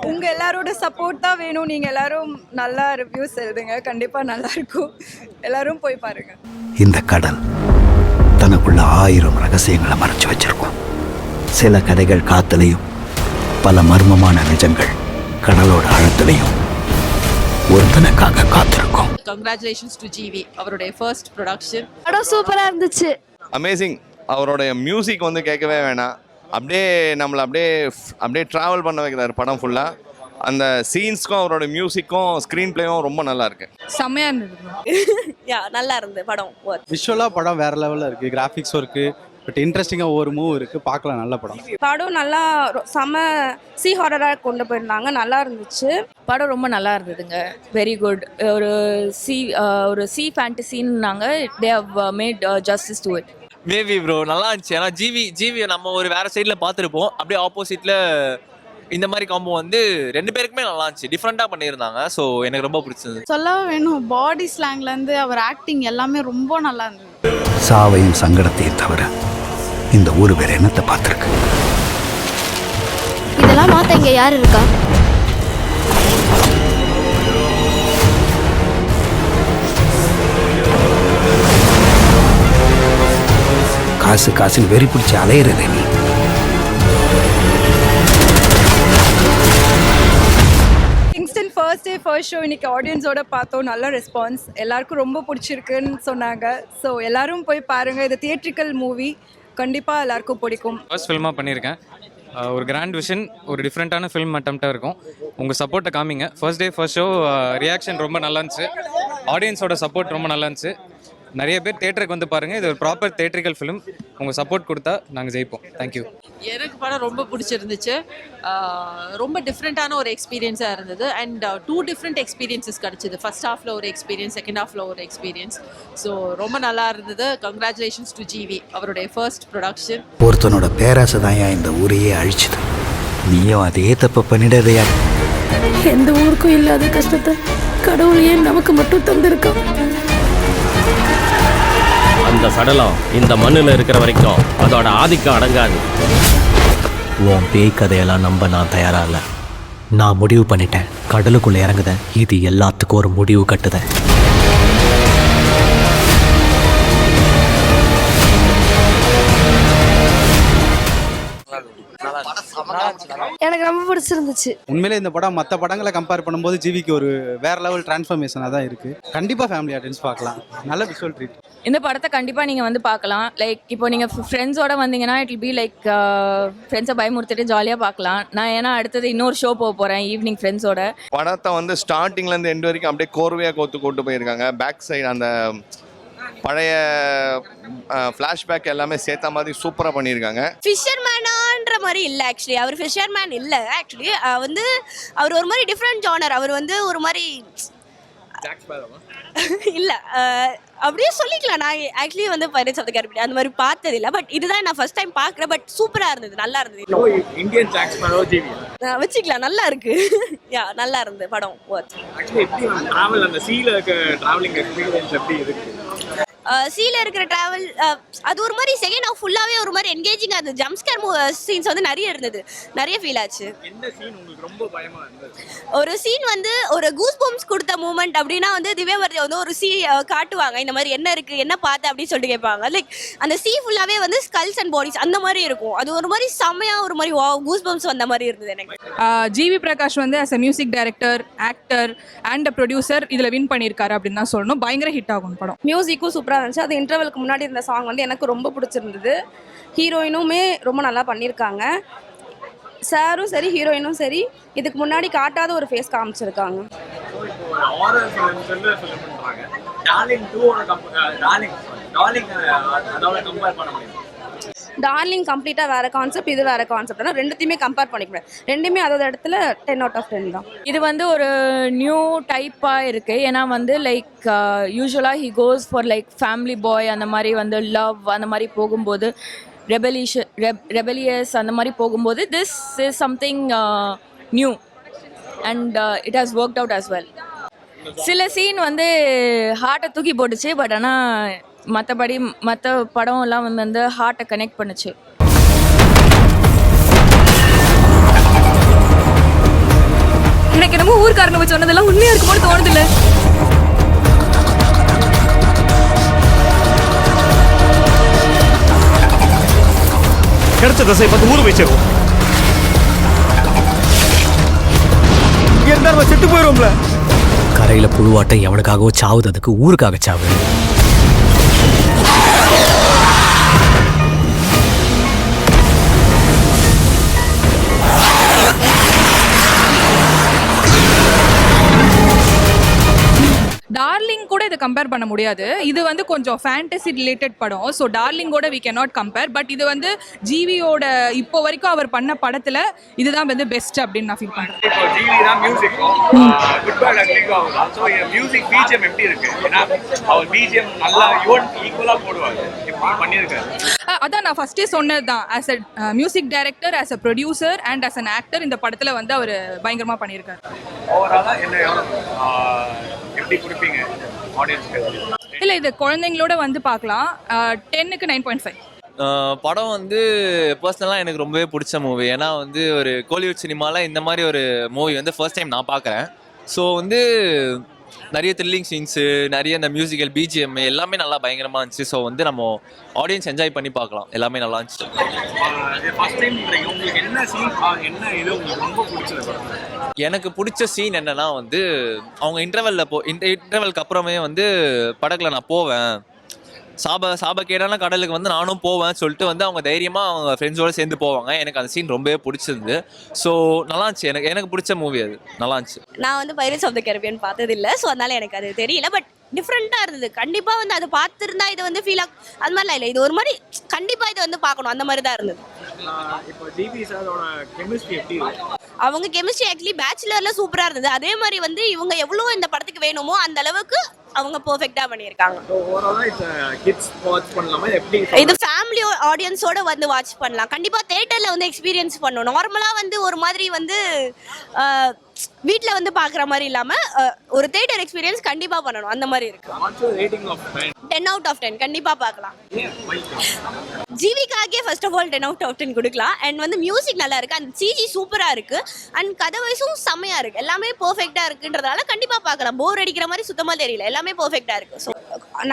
உங்கள் எல்லாரோட சப்போர்ட் தான் வேணும். நீங்கள் எல்லாரும் நல்லா ரிவ்யூஸ் எழுதுங்க, கண்டிப்பாக நல்லாயிருக்கும். எல்லாரும் போய் பாருங்கள். இந்த கடல் தனக்குள்ள 1000 ரகசியங்களை மறைச்சு வச்சிருக்கும். சில கதைகள் காத்துலையும், பல மர்மமான நிஜங்கள் கடலோட ஆழத்திலையும் ஒருத்தனுக்காக காத்திருக்கும். கங்க்ராச்சுலேஷன்ஸ் டு ஜிவி, அவருடைய ஃபர்ஸ்ட் ப்ரொடக்ஷன். படம் சூப்பராக இருந்துச்சு. அமேசிங். அவருடைய மியூசிக் வந்து கேட்கவே வேணாம். அப்படியே நம்மளை அப்படியே ட்ராவல் பண்ண வைக்கிறார் படம் ஃபுல்லாக. அந்த சீன்ஸ்க்கும் அவரோட மியூசிக்கும் ஸ்க்ரீன் பிளேயும் ரொம்ப நல்லா இருக்கு. செம்மையாக இருந்தது. நல்லா இருந்தது படம். விஷுவலாக படம் வேறு லெவலில் இருக்குது. கிராஃபிக்ஸும் இருக்குது, பட் இன்ட்ரெஸ்டிங்காக ஒவ்வொரு மூவ் இருக்குது. பார்க்கலாம், நல்ல படம். படம் நல்லா செம சி ஹாரராக கொண்டு போயிருந்தாங்க, நல்லா இருந்துச்சு. படம் ரொம்ப நல்லா இருந்ததுங்க. Very good. ஒரு சி ஃபேண்டசின்னாங்க. They have made justice to it. Maybe bro நல்லா இருந்துச்சு. ஏன்னா ஜிவி நம்ம ஒரு வேற சைடில் பார்த்துருப்போம். அப்படியே ஆப்போசிட்டில் இந்த மாதிரி காம்போ வந்து 2 பேருக்குமே நல்லா இருந்துச்சு. டிஃப்ரெண்ட்டாக பண்ணியிருந்தாங்க. ஸோ எனக்கு ரொம்ப பிடிச்சது. சொல்லவே வேணும், பாடி ஸ்லாங்லேருந்து அவர் ஆக்டிங் எல்லாமே ரொம்ப நல்லா இருந்தது. சாவையும் சங்கடத்தையும் தவிர இந்த ஊர் வேற என்னத்தை பார்த்துருக்கு? இதெல்லாம் மாற்ற இங்கே யார் இருக்கா? காசுன்னு வெறி பிடிச்சி அலையிறதே நீ. Kingston first day first show இன்னைக்கு ஆடியன்ஸோட பார்த்தோம். நல்ல ரெஸ்பான்ஸ், எல்லாருக்கும் ரொம்ப பிடிச்சிருக்குன்னு சொன்னாங்க. ஸோ எல்லாரும் போய் பாருங்கள். இது தியேட்ரிக்கல் மூவி, கண்டிப்பாக எல்லாருக்கும் பிடிக்கும். ஃபர்ஸ்ட் ஃபில்மாக பண்ணியிருக்கேன். ஒரு கிராண்ட் விஷன், ஒரு டிஃப்ரெண்ட்டான ஃபில்ம் அட்டம்ப்டாக இருக்கும். உங்கள் சப்போர்ட்டை காமிங்க. First day first show reaction ரொம்ப நல்லா இருந்துச்சு. ஆடியன்ஸோட சப்போர்ட் ரொம்ப நல்லா இருந்துச்சு. நிறைய பேர் தேட்டருக்கு வந்து பாருங்கள். இது ஒரு ப்ராப்பர் தேட்ரிக்கல் ஃபிலிம். உங்கள் சப்போர்ட் கொடுத்தா நாங்கள் ஜெயிப்போம். தேங்க்யூ. எனக்கு படம் ரொம்ப பிடிச்சிருந்துச்சு. ரொம்ப டிஃப்ரெண்ட்டான ஒரு எக்ஸ்பீரியன்ஸாக இருந்தது. அண்ட் 2 டிஃப்ரெண்ட் எக்ஸ்பீரியன்ஸஸ் கிடச்சிது. ஃபர்ஸ்ட் ஹாஃபில் ஒரு எக்ஸ்பீரியன்ஸ், செகண்ட் ஹாஃபில் ஒரு எக்ஸ்பீரியன்ஸ். ஸோ ரொம்ப நல்லா இருந்தது. கங்க்ராச்சுலேஷன்ஸ் டு ஜிவி, அவருடைய ஃபர்ஸ்ட் ப்ரொடக்ஷன். ஒருத்தனோட பேராசை தான் இந்த ஊரையே அழிச்சுது. நீயும் அதே தப்ப பண்ணிடதையா? எந்த ஊருக்கும் இல்லாத கஷ்டத்தை கடவுள் ஏன் நமக்கு மட்டும் தந்திருக்கான்? அந்த சடலம் இந்த மண்ணில் இருக்கிற வரைக்கும் அதோட ஆதிக்கம் அடங்காது. உன் பேய் கதையெல்லாம் நம்ப நான் தயாராக இல்லை. நான் முடிவு பண்ணிட்டேன். கடலுக்குள்ளே இறங்குதேன். இது எல்லாத்துக்கும் ஒரு முடிவு கட்டுதேன். எனக்கு ரொம்ப பிடிச்சிருந்துச்சு. உண்மையிலே இந்த படம் மற்ற படங்களை கம்பேர் பண்ணும்போது ஜிவிக்கு ஒரு வேற லெவல் டிரான்ஸ்ஃபர்மேஷனாக தான் இருக்குது. கண்டிப்பாக ஃபேமிலி ஆடியன்ஸ் பார்க்கலாம். நல்ல விஷுவல் ட்ரீட். இந்த படத்தை கண்டிப்பாக நீங்கள் வந்து பார்க்கலாம். லைக் இப்போ நீங்கள் ஃப்ரெண்ட்ஸோட வந்தீங்கன்னா இட் வில் பி லைக் ஃப்ரெண்ட்ஸை பயமுறுத்திட்டு ஜாலியாக பார்க்கலாம். நான் ஏன்னா அடுத்தது இன்னொரு ஷோ போக போகிறேன் ஈவினிங் ஃப்ரெண்ட்ஸோட. படத்தை வந்து ஸ்டார்டிங்லேருந்து எண்ட் வரைக்கும் அப்படியே கோர்வையாக கூட்டு போயிருக்காங்க. பேக் சைடு அந்த பழைய ஃப்ளாஷ்பேக் எல்லாமே சேர்த்த மாதிரி சூப்பராக பண்ணியிருக்காங்க. ஃபிஷர்மேனான்ற மாதிரி இல்லை ஆக்சுவலி. அவர் ஃபிஷர்மேன் இல்லை ஆக்சுவலி. வந்து அவர் ஒரு மாதிரி டிஃப்ரெண்ட் ஜானர். அவர் வந்து ஒரு மாதிரி இல்லை அப்படியே சொல்லிக்கலாம். நான் ஆக்சுவலி வந்து பைரட்ஸ் ஆஃப் தி கரீபியன் அந்த மாதிரி பார்த்தது இல்லை. பட் இதுதான் நான் ஃபர்ஸ்ட் டைம் பார்க்குறேன். பட் சூப்பராக இருந்தது, நல்லா இருந்தது. இந்தியன் ஜாக் ஸ்பேரோ ஜிவி வச்சுக்கலாம், நல்லா இருக்கு. யா நல்லா இருந்தது படம். ஆக்சுவலி எப்படி டிராவல், அந்த சீல இருக்க டிராவலிங் எக்ஸ்பீரியன்ஸ் எப்படி இருக்கு? சீல இருக்கிற டிராவல் அது ஒரு மாதிரி செகண்ட் ஹாஃப் ஃபுல்லாகவே ஒரு மாதிரி என்கேஜிங்காக இருந்தது. ஜம்ப் ஸ்கேர் சீன்ஸ் வந்து நிறைய இருந்தது, நிறைய ஃபீல் ஆச்சு. எந்த சீன் உங்களுக்கு ரொம்ப பயமா இருந்தது? ஒரு சீன் வந்து ஒரு கூஸ் பம்ப்ஸ் கொடுத்த மூமெண்ட் அப்படின்னா வந்து திவ்யவர்தி வந்து ஒரு காட்டுவாங்க. இந்த மாதிரி என்ன இருக்கு, என்ன பார்த்து அப்படின்னு சொல்லிட்டு கேட்பாங்க. லைக் அந்த ஃபுல்லாகவே வந்து ஸ்கல்ஸ் அண்ட் பாடிஸ் அந்த மாதிரி இருக்கும். அது ஒரு மாதிரி செம்மையா ஒரு மாதிரி கூஸ் பம்ப்ஸ் வந்த மாதிரி இருந்தது எனக்கு. ஜிவி பிரகாஷ் வந்து as a music director, actor and producer இதில் வின் பண்ணியிருக்காரு அப்படின்னு தான் சொல்லணும். பயங்கர ஹிட் ஆகும் படம். மியூசிக்கும் சூப்பராக இருந்துச்சு. அது இன்டர்வலுக்கு முன்னாடி இருந்த சாங் வந்து எனக்கு ரொம்ப பிடிச்சிருந்தது. ஹீரோயினுமே ரொம்ப நல்லா பண்ணியிருக்காங்க. சாரும் சரி, ஹீரோயினும் சரி, இதுக்கு முன்னாடி காட்டாத ஒரு ஃபேஸ் காமிச்சிருக்காங்க. டார்லிங் கம்ப்ளீட்டாக வேறு கான்செப்ட், இது வேறு கான்செப்ட். ஆனால் ரெண்டுத்தையுமே கம்பேர் பண்ணிக்கிறேன். ரெண்டுமே அதோட இடத்துல 10 out of 10 தான். இது வந்து ஒரு நியூ டைப்பாக இருக்குது. ஏன்னா வந்து லைக் யூஸ்வலாக he goes for like family boy அந்த மாதிரி வந்து லவ் அந்த மாதிரி போகும்போது ரெபலியஸ் அந்த மாதிரி போகும்போது this is something new and it has worked out as well. சில சீன் வந்து ஹார்ட்டை தூக்கி போட்டுச்சு. பட் ஆனால் மற்றபடி மற்ற படம்லாம் வந்து ஹார்ட்டை கனெக்ட் பண்ணுச்சு. எனக்கு என்னமோ ஊர்க்காரங்க சொன்னதெல்லாம் உண்மையா இருக்குமோன்னு தோணுது இல்ல. கிடைச்ச தசை பார்த்து ஊரு வச்சிருவோம். இங்க இருந்தா நம்ம செத்து போயிடுவோம்ல. கரையில புழுவாட்டம் எவனுக்காகவோ சாவுது, அதுக்கு ஊருக்காக சாவு. டார்லிங் கூட இதை கம்பேர் பண்ண முடியாது. இது வந்து கொஞ்சம் ஃபேண்டசி ரிலேட்டட் படம். ஸோ டார்லிங்கோட we can not compare. But இது வந்து ஜிவியோட இப்போ வரைக்கும் அவர் பண்ண படத்தில் இதுதான் வந்து பெஸ்ட் அப்படின்னு நான் ஃபீல் பண்ணுறேன். இப்போ ஜிவி தான் மியூசிக்கும் குட் பேட் அக்லிங்கும் அவர் தான். ஸோ மியூசிக் பிஜிஎம் எப்படி இருக்கு? ஏன்னா அவர் பிஜிஎம் நல்லா ஈக்குவலாக போடுவார். எப்படி பண்ணியிருக்காரு? அதான் நான் ஃபர்ஸ்டே சொன்னது தான். As a music director, as a producer and as an actor இந்த படத்தில் வந்து அவர் பயங்கரமாக பண்ணியிருக்காரு. ஓவராலாக என்ன எப்படி கொடுப்பீங்க ஆடியன்ஸ்க்கு? இல்லை, இது குழந்தைங்களோட வந்து பார்க்கலாம். 10க்கு 9.5. படம் வந்து பர்சனலாக எனக்கு ரொம்பவே பிடிச்ச மூவி. ஏன்னா வந்து ஒரு கோலிவுட் சினிமாவில் இந்த மாதிரி ஒரு மூவி வந்து ஃபர்ஸ்ட் டைம் நான் பார்க்குறேன். ஸோ வந்து நிறைய த்ரில்லிங் சீன்ஸு, நிறைய இந்த மியூசிக்கல் பிஜிஎம் எல்லாமே நல்லா பயங்கரமாக இருந்துச்சு. ஸோ வந்து நம்ம ஆடியன்ஸ் என்ஜாய் பண்ணி பார்க்கலாம். எல்லாமே நல்லா இருந்துச்சு. ஃபர்ஸ்ட் டைம் உங்களுக்கு என்ன சீன், என்ன இது உங்களுக்கு ரொம்ப பிடிச்சது? எனக்கு பிடிச்ச சீன் என்னன்னா வந்து அவங்க இன்டர்வெல்க்கு அப்புறமே வந்து படகுல நான் போவேன், சாபக்கேடான கடலுக்கு வந்து நானும் போவேன் சொல்லிட்டு வந்து அவங்க தைரியமாக அவங்க ஃப்ரெண்ட்ஸோடு சேர்ந்து போவாங்க. எனக்கு அந்த சீன் ரொம்பவே பிடிச்சிருந்து. ஸோ நல்லா இருந்துச்சு. எனக்கு பிடிச்ச மூவி அது. நல்லா இருந்துச்சு. நான் வந்து பைரட்ஸ் ஆஃப் த கரீபியன் பார்த்தது இல்லை, ஸோ அதனால எனக்கு அது தெரியல. பட் டிஃப்ரெண்ட்டாக இருந்தது. கண்டிப்பாக வந்து அது பார்த்துருந்தா இது வந்து ஃபீல் அது மாதிரிலாம் இல்லை. இது ஒரு மாதிரி கண்டிப்பாக இதை வந்து பார்க்கணும், அந்த மாதிரி தான் இருந்தது. இப்போ ஜிவி சாரோட கெமிஸ்ட்ரி எப்படி இருக்கு? அவங்க கெமிஸ்ட்ரி ஆக்சுவலி பேச்சுலரில் சூப்பராக இருந்தது. அதே மாதிரி வந்து இவங்க எவ்வளோ இந்த படத்துக்கு வேணுமோ அந்த அளவுக்கு அவங்க பெர்ஃபெக்ட்டா பண்ணியிருக்காங்க. ஓவராலா இட்ஸ் கிட்ஸ் வாட்ச் பண்ணலாமா? எப்படி இது ஃபேமிலி ஆடியன்ஸோட வந்து வாட்ச் பண்ணலாம். கண்டிப்பா தியேட்டர்ல வந்து எக்ஸ்பீரியன்ஸ் பண்ணணும். நார்மலா வந்து ஒரு மாதிரி வந்து வீட்டில் வந்து பார்க்குற மாதிரி இல்லாமல் ஒரு தியேட்டர் எக்ஸ்பீரியன்ஸ் கண்டிப்பாக பண்ணணும். அந்த மாதிரி இருக்கு. 10 out of 10 கண்டிப்பாக பார்க்கலாம். ஜிவிக்காகவே first of all 10 out of 10 கொடுக்கலாம். அண்ட் வந்து மியூசிக் நல்லா இருக்கு, அந்த சிஜி சூப்பராக இருக்கு, அண்ட் கதை வைஸும் செம்மையா இருக்கு. எல்லாமே பெர்ஃபெக்டாக இருக்குன்றதால கண்டிப்பாக பார்க்கலாம். போர் அடிக்கிற மாதிரி சுத்தமாக தெரியல. எல்லாமே பெர்ஃபெக்டாக இருக்கு. ஸோ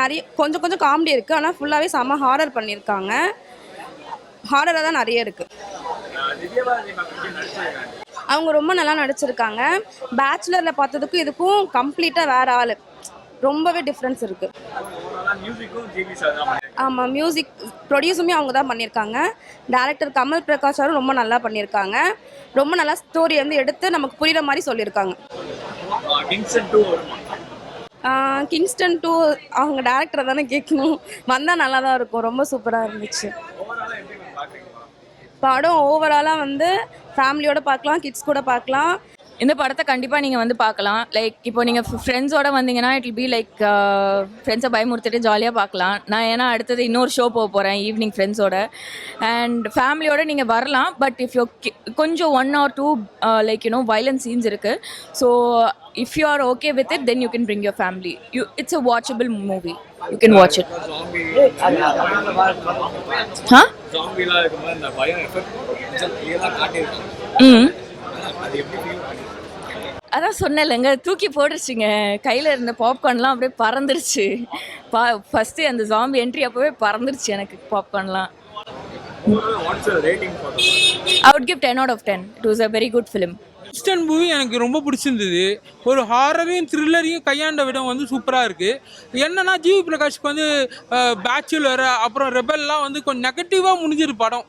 நிறைய கொஞ்சம் காமெடி இருக்கு, ஆனால் ஃபுல்லாகவே செம்ம ஹாரர் பண்ணியிருக்காங்க. ஹாரராக தான் நிறைய இருக்கு. அவங்க ரொம்ப நல்லா நடிச்சிருக்காங்க. பேச்சுலரில் பார்த்ததுக்கும் இதுக்கும் கம்ப்ளீட்டாக வேற ஆள். ரொம்பவே டிஃப்ரென்ஸ் இருக்கு. ஆமாம், மியூசிக் ப்ரொடியூஸுமே அவங்க தான் பண்ணியிருக்காங்க. டேரக்டர் கமல் பிரகாஷ் ரொம்ப நல்லா பண்ணியிருக்காங்க. ரொம்ப நல்லா ஸ்டோரி வந்து எடுத்து நமக்கு புரியுற மாதிரி சொல்லியிருக்காங்க. கிங்ஸ்டன் 2 அவங்க டேரக்டரை தானே கேட்கணும். வந்தால் நல்லா தான் இருக்கும். ரொம்ப சூப்பராக இருந்துச்சு. படம் ஓவராலாக வந்து ஃபேமிலியோட பார்க்கலாம், கிட்ஸ் கூட பார்க்கலாம். இந்த படத்தை கண்டிப்பாக நீங்கள் வந்து பார்க்கலாம். லைக் இப்போ நீங்கள் ஃப்ரெண்ட்ஸோட வந்தீங்கன்னா இட் வில் பி லைக் ஃப்ரெண்ட்ஸை பயமுறுத்திட்டு ஜாலியாக பார்க்கலாம். நான் ஏன்னா அடுத்தது இன்னொரு ஷோ போக போகிறேன் ஈவினிங் ஃப்ரெண்ட்ஸோட. அண்ட் ஃபேமிலியோட நீங்கள் வரலாம். பட் இஃப் யூ கொஞ்சம் 1 or 2 லைக் violent scenes இருக்குது. So if you are okay with it, then you can bring your family. It's a watchable movie. You can watch it. Huh? ஜாம்பில இருக்கும்போது அந்த பய effect கிளியரா காட்டியிருக்காங்க. அது எப்படி ஃபீல் பண்ணீங்க? அதான் சொன்னேன்லங்க, தூக்கி போட்டுருச்சுங்க. கையில் இருந்த பாப்கார்ன்லாம் அப்படியே பறந்துருச்சு. ஃபஸ்ட்டு அந்த ஜாம்பி என்ட்ரி அப்போவே பறந்துருச்சு எனக்கு பாப்கார்ன்லாம். I would give 10 out of 10. It was a very good film. Kingston movie எனக்கு ரொம்ப பிடிச்சிருந்தது. ஒரு ஹாரரையும் த்ரில்லரையும் கையாண்ட விடம் வந்து சூப்பராக இருக்குது. என்னன்னா ஜிவி பிரகாஷ்க்கு வந்து பேச்சுலர் அப்புறம் ரெபல்லாம் வந்து கொஞ்சம் நெகட்டிவாக முடிஞ்சிரு படம்.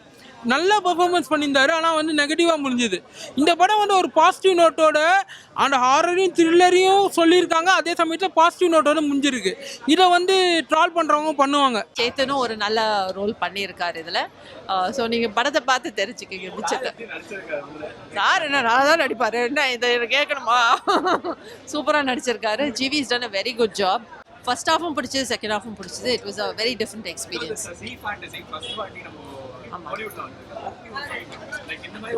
நல்ல பர்ஃபார்மன்ஸ் பண்ணியிருந்தாரு, ஆனால் வந்து நெகட்டிவாக முடிஞ்சுது. இந்த படம் வந்து ஒரு பாசிட்டிவ் நோட்டோட அந்த ஹாரரையும் த்ரில்லரையும் சொல்லியிருக்காங்க, அதே சமயத்தில் பாசிட்டிவ் நோட்டோட முடிஞ்சிருக்கு. இதை வந்து ட்ரால் பண்ணுறவங்க பண்ணுவாங்க. சேத்தனும் ஒரு நல்ல ரோல் பண்ணியிருக்காரு இதில். ஸோ நீங்கள் படத்தை பார்த்து தெரிஞ்சுக்கிங்க மிச்சத்தை. சார் என்ன நல்லா தான் நடிப்பார், என்ன இதை கேட்கணுமா? சூப்பராக நடிச்சிருக்காரு. GV is done a very good job. First ஹாஃபும் பிடிச்சது, செகண்ட் ஹாஃபும் பிடிச்சது. It was a very different experience.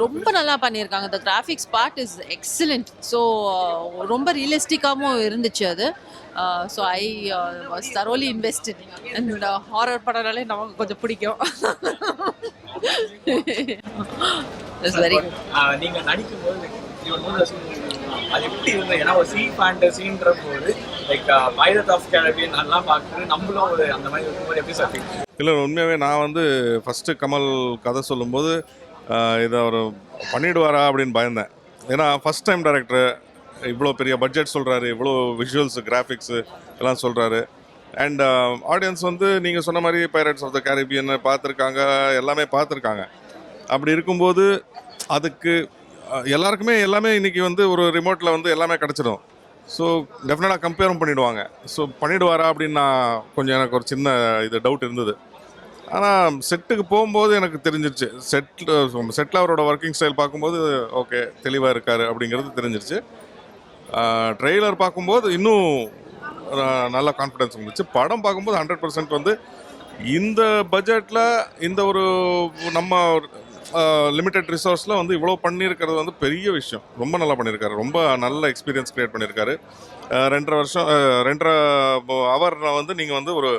ரொம்ப நல்லா பண்ணியிருக்காங்க. The graphics part is excellent. So ரொம்ப ரியலிஸ்டிக்காகவும் இருந்துச்சு அது. So I was thoroughly invested. And horror படம்னாலே நமக்கு கொஞ்சம் பிடிக்கும். நீங்க நடிக்கும்போது அது எப்படி இருந்தது? ஏன்னா ஒரு சி ஃபேண்டசின்ற போது லைக் பைரட் ஆஃப் கேரபியன் அதெல்லாம் பார்க்குறது நம்மளும் ஒரு அந்த மாதிரி இருக்கும்போது எப்படி சார் ஃபீல்? இல்லை உண்மையாகவே நான் வந்து ஃபஸ்ட்டு கமல் கதை சொல்லும்போது இதை அவர் பண்ணிடுவாரா அப்படின்னு பயந்தேன். ஏன்னா ஃபஸ்ட் டைம் டைரக்டர் இவ்வளோ பெரிய பட்ஜெட் சொல்கிறாரு, இவ்வளோ விஷுவல்ஸு கிராஃபிக்ஸு எல்லாம் சொல்கிறாரு. அண்ட் ஆடியன்ஸ் வந்து நீங்கள் சொன்ன மாதிரி பைரட்ஸ் ஆஃப் த கேரிபியன் பார்த்துருக்காங்க, எல்லாமே பார்த்துருக்காங்க. அப்படி இருக்கும்போது அதுக்கு எல்லாருக்குமே எல்லாமே இன்றைக்கி வந்து ஒரு ரிமோட்டில் வந்து எல்லாமே கிடச்சிடும். ஸோ டெஃபினட்டாக கம்பேரும் பண்ணிவிடுவாங்க. ஸோ பண்ணிவிடுவாரா அப்படின்னு நான் கொஞ்சம் எனக்கு ஒரு சின்ன இது டவுட் இருந்தது. ஆனால் செட்டுக்கு போகும்போது எனக்கு தெரிஞ்சிருச்சு. செட்டில் அவரோட ஒர்க்கிங் ஸ்டைல் பார்க்கும்போது ஓகே தெளிவாக இருக்கார் அப்படிங்கிறது தெரிஞ்சிருச்சு. ட்ரெய்லர் பார்க்கும்போது இன்னும் நல்ல கான்ஃபிடன்ஸ் இருந்துச்சு. படம் பார்க்கும்போது 100% வந்து இந்த பட்ஜெட்டில் இந்த ஒரு நம்ம லிமிட்டட் ரிசோர்ஸில் வந்து இவ்வளோ பண்ணியிருக்கிறது வந்து பெரிய விஷயம். ரொம்ப நல்லா பண்ணியிருக்காரு. ரொம்ப நல்ல எக்ஸ்பீரியன்ஸ் க்ரியேட் பண்ணியிருக்காரு. 2.5 ஹவர் வந்து நீங்கள் வந்து ஒரு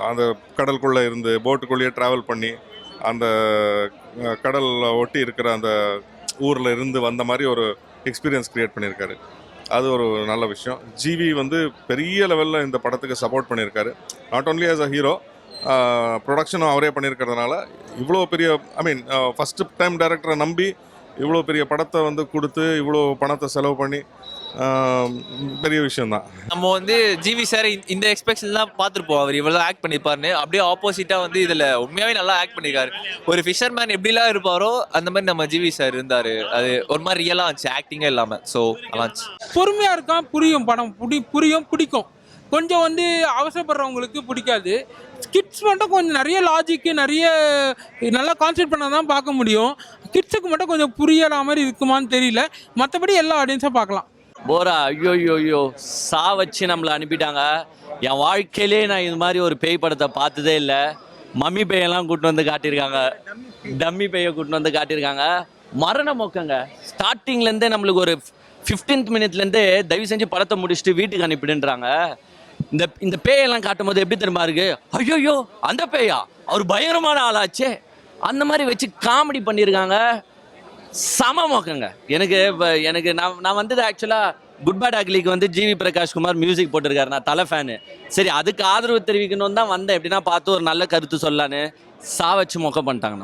அந்த கடலுக்குள்ளே இருந்து போட்டுக்குள்ளேயே ட்ராவல் பண்ணி அந்த கடல் ஒட்டி இருக்கிற அந்த ஊரில் இருந்து வந்த மாதிரி ஒரு எக்ஸ்பீரியன்ஸ் க்ரியேட் பண்ணியிருக்காரு. அது ஒரு நல்ல விஷயம். ஜிவி வந்து பெரிய லெவலில் இந்த படத்துக்கு சப்போர்ட் பண்ணியிருக்காரு. Not only as a hero, ப்ரொடக்ஷனும் அவரே பண்ணியிருக்கிறதுனால இவ்வளோ பெரிய ஃபஸ்ட்டு டைம் டைரக்டரை நம்பி இவ்வளோ பெரிய படத்தை வந்து கொடுத்து இவ்வளோ பணத்தை செலவு பண்ணி பெரிய விஷயம்தான். நம்ம வந்து ஜிவி சார் இந்த எக்ஸ்பெக்ஷன் தான் பார்த்துருப்போம். அவர் இவ்வளோ ஆக்ட் பண்ணியிருப்பாருன்னு. அப்படியே ஆப்போசிட்டாக வந்து இதில் உண்மையாகவே நல்லா ஆக்ட் பண்ணியிருக்காரு. ஒரு ஃபிஷர்மேன் எப்படிலாம் இருப்பாரோ அந்த மாதிரி நம்ம ஜிவி சார் இருந்தார். அது ஒரு மாதிரி ரியலாக இருந்துச்சு, ஆக்டிங்கே இல்லாமல். ஸோ நல்லா இருந்துச்சு. பொறுமையாக இருக்கான், புரியும் படம், பிடிக்கும். கொஞ்சம் வந்து அவசரப்படுறவங்களுக்கு பிடிக்காது. கிட்ஸ் மட்டும் கொஞ்சம் நிறைய லாஜிக்கு நிறைய நல்லா கான்சென்ட்ரேட் பண்ண தான் பார்க்க முடியும். கிட்ஸுக்கு மட்டும் கொஞ்சம் புரியற மாதிரி இருக்குமான்னு தெரியல. மற்றபடி எல்லா ஆடியன்ஸாக பார்க்கலாம். போரா ஐயோ சா வச்சு நம்மளை அனுப்பிட்டாங்க. என் வாழ்க்கையிலே நான் இது மாதிரி ஒரு பேய் படத்தை பார்த்ததே இல்லை. மம்மி பேயெல்லாம் கூட்டின்னு வந்து காட்டியிருக்காங்க, டம்மி பேயை கூட்டின்னு வந்து காட்டியிருக்காங்க. மரண மொக்கங்க. ஸ்டார்டிங்லேருந்தே நம்மளுக்கு ஒரு 15th மினிட்லேருந்தே தயவு செஞ்சு படத்தை முடிச்சுட்டு வீட்டுக்கு அனுப்பிடுன்றாங்க. இந்த பேயெல்லாம் காட்டும் போது எப்படி தெரியுமா இருக்கு? ஐயோ அந்த பேயா, அவர் பயங்கரமான ஆளாச்சே, அந்த மாதிரி வச்சு காமெடி பண்ணியிருக்காங்க. சம மோக்கங்க. எனக்கு நான் வந்தது ஆக்சுவலாக குட் பேட் அக்லிக்கு வந்து ஜிவி பிரகாஷ் குமார் மியூசிக் போட்டிருக்காரு. நான் தலை ஃபேனு. சரி அதுக்கு ஆதரவு தெரிவிக்கணும்னு தான் வந்தேன். எப்படின்னா பார்த்து ஒரு நல்ல கருத்து சொல்லலான்னு. சா வச்சு மொக்க பண்ணிட்டாங்க.